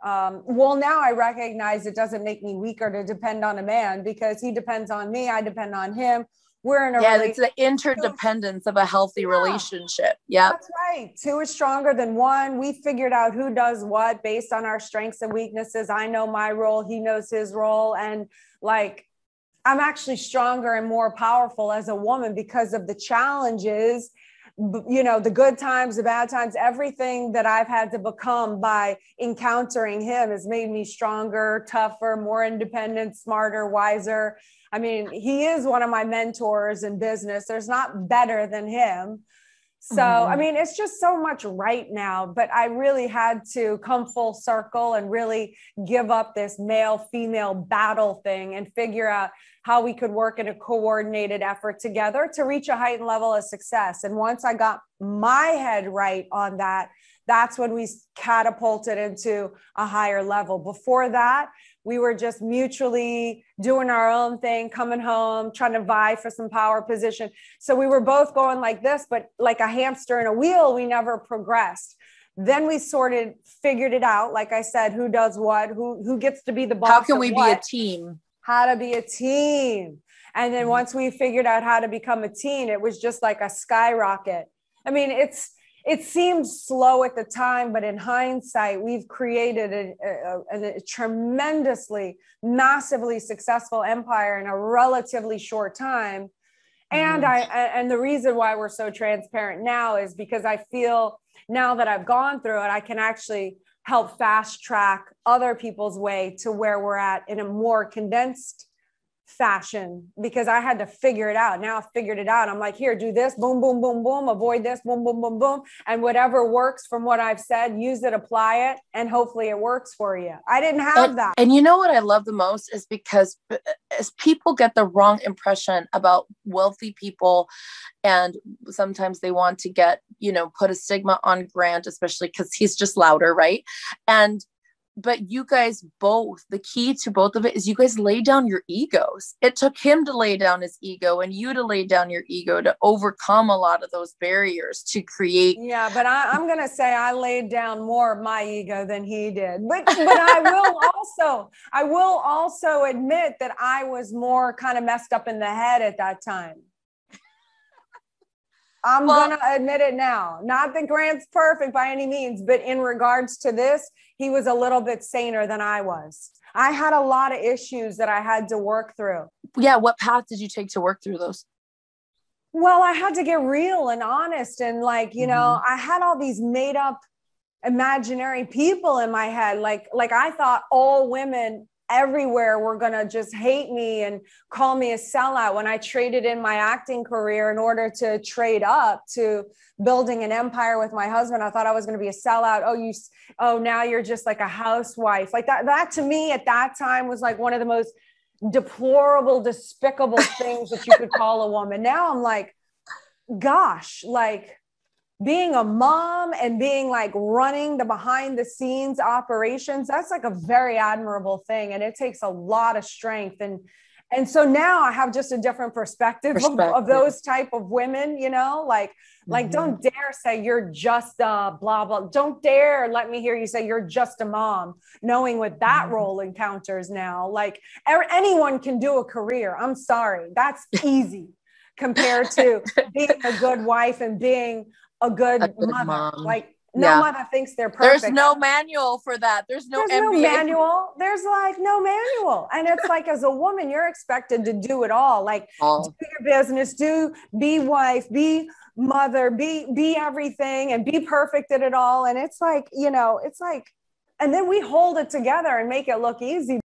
Well, now I recognize it doesn't make me weaker to depend on a man, because he depends on me. I depend on him. We're in a it's the interdependence of a healthy relationship. Yeah, that's right. Two is stronger than one. We figured out who does what based on our strengths and weaknesses. I know my role. He knows his role. And like, I'm actually stronger and more powerful as a woman because of the challenges, you know, the good times, the bad times, everything that I've had to become by encountering him has made me stronger, tougher, more independent, smarter, wiser. I mean, he is one of my mentors in business. There's not better than him. So, I mean, it's just so much right now, but I really had to come full circle and really give up this male female battle thing and figure out how we could work in a coordinated effort together to reach a heightened level of success. And once I got my head right on that, that's when we catapulted into a higher level. Before that, we were just mutually doing our own thing, coming home, trying to vie for some power position. So we were both going like this, but like a hamster in a wheel, we never progressed. Then we figured it out. Like I said, who does what, who gets to be the boss. How can we be a team? How to be a team. And then once we figured out how to become a team, it was just like a skyrocket. I mean, it seemed slow at the time, but in hindsight, we've created a tremendously, massively successful empire in a relatively short time. And and the reason why we're so transparent now is because I feel now that I've gone through it, I can actually help fast track other people's way to where we're at in a more condensed fashion, because I had to figure it out. Now I've figured it out. I'm like, here, do this, boom, boom, boom, boom, avoid this, boom, boom, boom, boom. And whatever works from what I've said, use it, apply it, and hopefully it works for you. I didn't have that. And you know what I love the most is because as people get the wrong impression about wealthy people, and sometimes they want to get, you know, put a stigma on Grant, especially because he's just louder, right? But you guys both, the key to both of it is you guys lay down your egos. It took him to lay down his ego and you to lay down your ego to overcome a lot of those barriers to create. Yeah, but I'm going to say I laid down more of my ego than he did. But I will also admit that I was more kind of messed up in the head at that time. I'm going to admit it now. Not that Grant's perfect by any means, but in regards to this, he was a little bit saner than I was. I had a lot of issues that I had to work through. Yeah. What path did you take to work through those? Well, I had to get real and honest. And like, you know, I had all these made up imaginary people in my head. Like I thought all women everywhere were going to just hate me and call me a sellout when I traded in my acting career in order to trade up to building an empire with my husband. I thought I was going to be a sellout. Now you're just like a housewife. Like that to me at that time was like one of the most deplorable, despicable things that you could call a woman. Now I'm like, gosh, like being a mom and being like running the behind the scenes operations, that's like a very admirable thing. And it takes a lot of strength. And so now I have just a different perspective. Of those type of women, you know, like don't dare say you're just a blah, blah. Don't dare let me hear you say you're just a mom, knowing what that role encounters now. Like anyone can do a career. I'm sorry. That's easy compared to being a good wife and being a good mother. Mom. Like no mother thinks they're perfect. There's no manual for that. There's no manual. There's like no manual. And it's like, as a woman, you're expected to do it all. Like do your business, be wife, be mother, be everything and be perfect at it all. And it's like, you know, it's like, and then we hold it together and make it look easy.